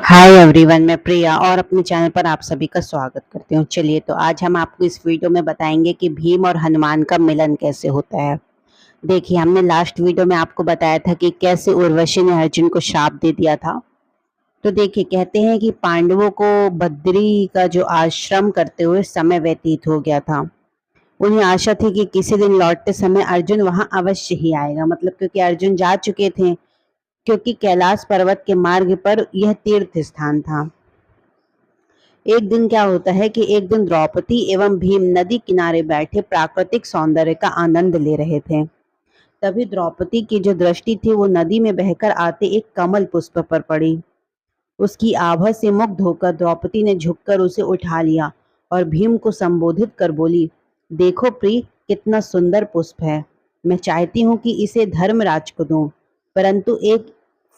Hi everyone, मैं प्रिया और अपने चैनल पर आप सभी का स्वागत करती हूँ। चलिए तो आज हम आपको इस वीडियो में बताएंगे कि भीम और हनुमान का मिलन कैसे होता है। देखिए, हमने लास्ट वीडियो में आपको बताया था कि कैसे उर्वशी ने अर्जुन को श्राप दे दिया था। तो देखिए, कहते हैं कि पांडवों को बद्री का जो आश्रम करते हुए समय व्यतीत हो गया था। उन्हें आशा थी कि किसी दिन लौटते समय अर्जुन वहां अवश्य ही आएगा, मतलब क्योंकि अर्जुन जा चुके थे, क्योंकि कैलाश पर्वत के मार्ग पर यह तीर्थ स्थान था। एक दिन क्या होता है कि एक दिन द्रौपदी एवं भीम नदी किनारे बैठे प्राकृतिक सौंदर्य का आनंद ले रहे थे। तभी द्रौपदी की जो दृष्टि थी वो नदी में बहकर आते एक कमल पुष्प पर पड़ी। उसकी आभा से मुग्ध होकर द्रौपदी ने झुककर उसे उठा लिया और भीम को संबोधित कर बोली, देखो प्रिय, कितना सुंदर पुष्प है। मैं चाहती हूँ कि इसे धर्मराज को दूं, परंतु एक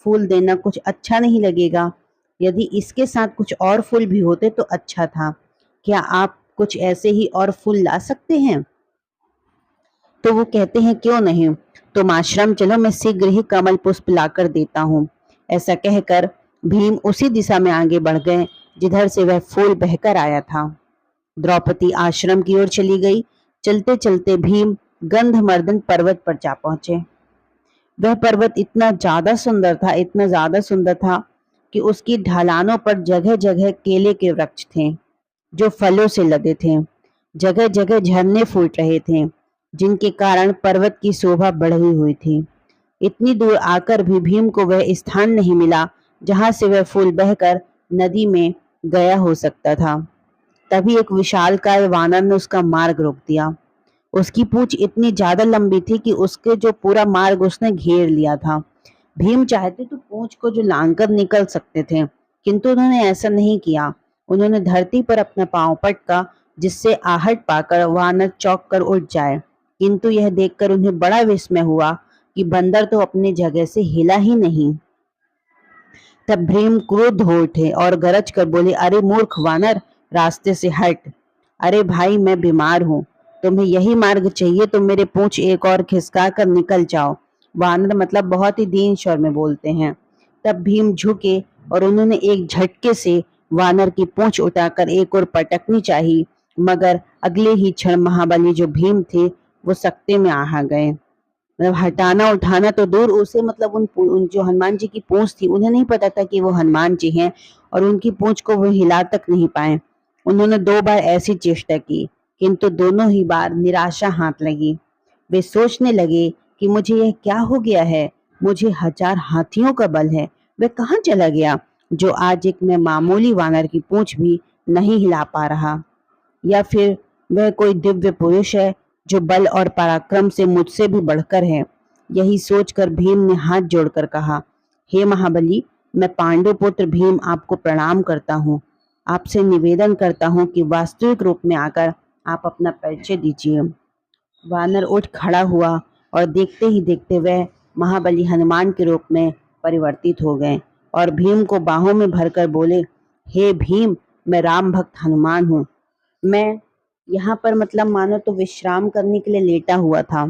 फूल देना कुछ अच्छा नहीं लगेगा। यदि इसके साथ कुछ और फूल भी होते तो अच्छा था। क्या आप कुछ ऐसे ही और फूल ला सकते हैं? तो वो कहते हैं, क्यों नहीं, तुम आश्रम चलो, मैं शीघ्र ही कमल पुष्प लाकर देता हूँ। ऐसा कहकर भीम उसी दिशा में आगे बढ़ गए जिधर से वह फूल बहकर आया था। द्रौपदी आश्रम की ओर चली गई। चलते चलते भीम गंधमर्दन पर्वत पर जा पहुंचे। वह पर्वत इतना ज्यादा सुंदर था, इतना ज्यादा सुंदर था कि उसकी ढलानों पर जगह जगह केले के वृक्ष थे जो फलों से लदे थे। जगह जगह झरने फूट रहे थे जिनके कारण पर्वत की शोभा बढ़ी हुई थी। इतनी दूर आकर भी भीम को वह स्थान नहीं मिला जहां से वह फूल बहकर नदी में गया हो सकता था। तभी एक विशालकाय वानर ने उसका मार्ग रोक दिया। उसकी पूंछ इतनी ज्यादा लंबी थी कि उसके जो पूरा मार्ग उसने घेर लिया था। भीम चाहते तो पूंछ को जो लांघकर निकल सकते थे, किंतु उन्होंने ऐसा नहीं किया। उन्होंने धरती पर अपना पांव पटका, जिससे आहट पाकर वानर चौंक कर उठ जाए। किंतु यह देखकर उन्हें बड़ा विस्मय हुआ कि बंदर तो अपनी जगह से हिला ही नहीं। तब भीम क्रुद्ध हो उठे और गरज कर बोले, अरे मूर्ख वानर, रास्ते से हट। अरे भाई, मैं बीमार हूँ, तुम्हें यही मार्ग चाहिए तो मेरे पूंछ एक और खिसका कर निकल जाओ। वानर मतलब बहुत ही दीन स्वर में बोलते हैं। तब भीम झुके और उन्होंने एक झटके से वानर की पूंछ उठाकर एक और पटकनी चाहिए, मगर अगले ही क्षण महाबली जो भीम थे वो सकते में आ गए। मतलब हटाना उठाना तो दूर, उसे मतलब उन जो हनुमान जी की पूंछ थी, उन्हें नहीं पता था कि वो हनुमान जी हैं और उनकी पूंछ को वो हिला तक नहीं पाए। उन्होंने 2 बार ऐसी चेष्टा की, किंतु दोनों ही बार निराशा हाथ लगी। वे सोचने लगे कि मुझे यह क्या हो गया है। मुझे 1000 हाथियों का बल है, वह कहाँ चला गया जो आज एक मैं मामूली वानर की पूंछ भी नहीं हिला पा रहा। या फिर वह कोई दिव्य पुरुष है जो बल और पराक्रम से मुझसे भी बढ़कर है। यही सोचकर भीम ने हाथ जोड़कर कहा, हे महाबली, मैं पांडु पुत्र भीम आपको प्रणाम करता हूँ। आपसे निवेदन करता हूँ कि वास्तविक रूप में आकर आप अपना परिचय दीजिए। वानर उठ खड़ा हुआ और देखते ही देखते वह महाबली हनुमान के रूप में परिवर्तित हो गए और भीम को बाहों में भरकर बोले, हे भीम, मैं राम भक्त हनुमान हूँ। मैं यहाँ पर मतलब मानो तो विश्राम करने के लिए लेटा हुआ था।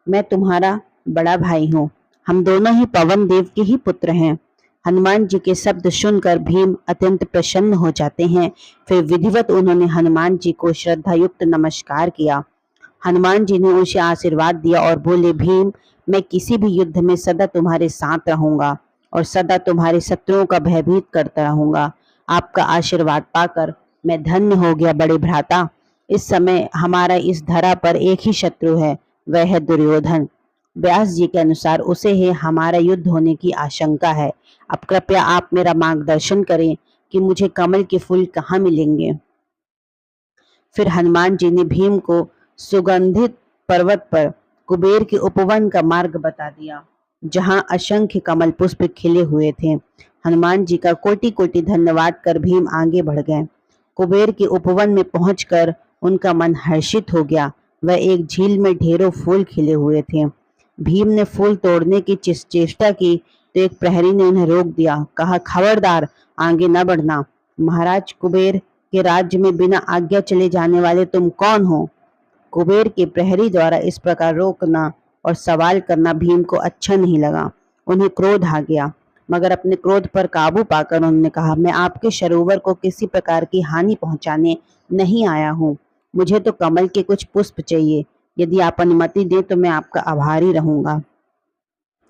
मैं तुम्हारा बड़ा भाई हूँ। हम दोनों ही पवन देव के ही पुत्र हैं। हनुमान जी के शब्द सुनकर भीम अत्यंत प्रसन्न हो जाते हैं। फिर विधिवत उन्होंने हनुमान जी को श्रद्धा युक्त नमस्कार किया। हनुमान जी ने उसे आशीर्वाद दिया और बोले, भीम, मैं किसी भी युद्ध में सदा तुम्हारे साथ रहूंगा और सदा तुम्हारे शत्रुओं का भयभीत करता रहूंगा। आपका आशीर्वाद पाकर मैं धन्य हो गया बड़े भ्राता। इस समय हमारा इस धरा पर एक ही शत्रु है, वह है दुर्योधन। व्यास जी के अनुसार उसे ही हमारा युद्ध होने की आशंका है। अब कृपया आप मेरा मार्गदर्शन करें कि मुझे कमल के फूल कहाँ मिलेंगे। फिर हनुमान जी ने भीम को सुगंधित पर्वत पर कुबेर के उपवन का मार्ग बता दिया, जहां असंख्य कमल पुष्प खिले हुए थे। हनुमान जी का कोटि कोटि धन्यवाद कर भीम आगे बढ़ गए। कुबेर के उपवन में पहुंचकर उनका मन हर्षित हो गया। वह एक झील में ढेरों फूल खिले हुए थे। भीम ने फूल तोड़ने की चेष्टा की तो एक प्रहरी ने उन्हें रोक दिया। कहा, खबरदार, आगे न बढ़ना। महाराज कुबेर के राज्य में बिना आज्ञा चले जाने वाले तुम कौन हो? कुबेर के प्रहरी द्वारा इस प्रकार रोकना और सवाल करना भीम को अच्छा नहीं लगा। उन्हें क्रोध आ गया। मगर अपने क्रोध पर काबू पाकर उन्होंने कहा, मैं आपके सरोवर को किसी प्रकार की हानि पहुंचाने नहीं आया हूँ। मुझे तो कमल के कुछ पुष्प चाहिए। यदि आप अनुमति दें तो मैं आपका आभारी रहूंगा।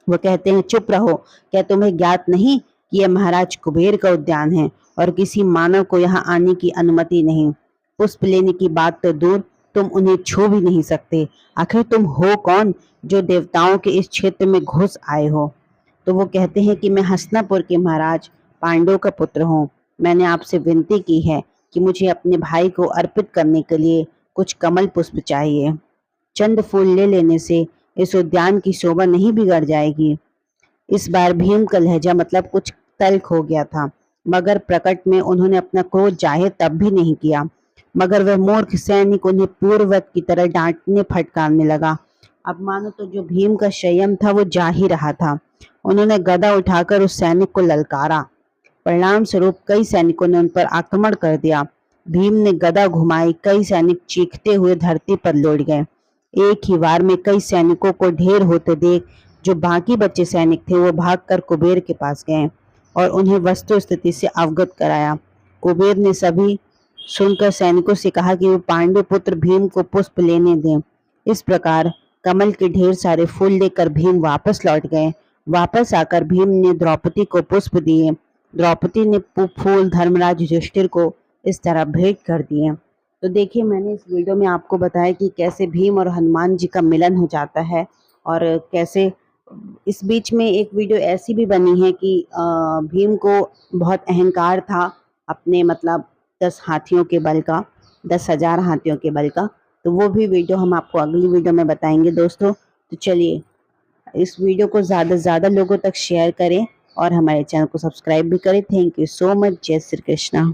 वो कहते हैं, चुप रहो, क्या तुम्हें ज्ञात नहीं कि यह महाराज कुबेर का उद्यान है और किसी मानव को यहाँ आने की अनुमति नहीं। पुष्प लेने की बात तो दूर, तुम उन्हें छू भी नहीं सकते। आखिर तुम हो कौन जो देवताओं के इस क्षेत्र में घुस आए हो? तो वो कहते हैं कि मैं हस्तिनापुर के महाराज पांडु का पुत्र हूँ। मैंने आपसे विनती की है कि मुझे अपने भाई को अर्पित करने के लिए कुछ कमल पुष्प चाहिए। चंद फूल ले लेने से इस उद्यान की शोभा नहीं बिगड़ जाएगी। इस बार भीम का लहजा मतलब कुछ तल्ख हो गया था, मगर प्रकट में उन्होंने अपना क्रोध जाहिर तब भी नहीं किया। मगर वह मूर्ख सैनिक उन्हें पूर्ववत की तरह डांटने फटकारने लगा। अब मानो तो जो भीम का संयम था वो जा ही रहा था। उन्होंने गदा उठाकर उस सैनिक को ललकारा। परिणाम स्वरूप कई सैनिकों ने उन पर आक्रमण कर दिया। भीम ने गदा घुमाई, कई सैनिक चीखते हुए धरती पर लौट गए। एक ही वार में कई सैनिकों को ढेर होते देख जो बाकी बचे सैनिक थे वो भागकर कुबेर के पास गए और उन्हें वस्तु स्थिति से अवगत कराया। कुबेर ने सभी सुनकर सैनिकों से कहा कि वो पांडु पुत्र भीम को पुष्प लेने दें। इस प्रकार कमल के ढेर सारे फूल लेकर भीम वापस लौट गए। वापस आकर भीम ने द्रौपदी को पुष्प दिए। द्रौपदी ने फूल धर्मराज युधिष्ठिर को इस तरह भेंट कर दिए। तो देखिए, मैंने इस वीडियो में आपको बताया कि कैसे भीम और हनुमान जी का मिलन हो जाता है और कैसे इस बीच में एक वीडियो ऐसी भी बनी है कि भीम को बहुत अहंकार था अपने मतलब 10 हाथियों के बल का, 10,000 हाथियों के बल का। तो वो भी वीडियो हम आपको अगली वीडियो में बताएंगे दोस्तों। तो चलिए, इस वीडियो को ज़्यादा से ज़्यादा लोगों तक शेयर करें और हमारे चैनल को सब्सक्राइब भी करें। Thank you so much. जय श्री कृष्णा।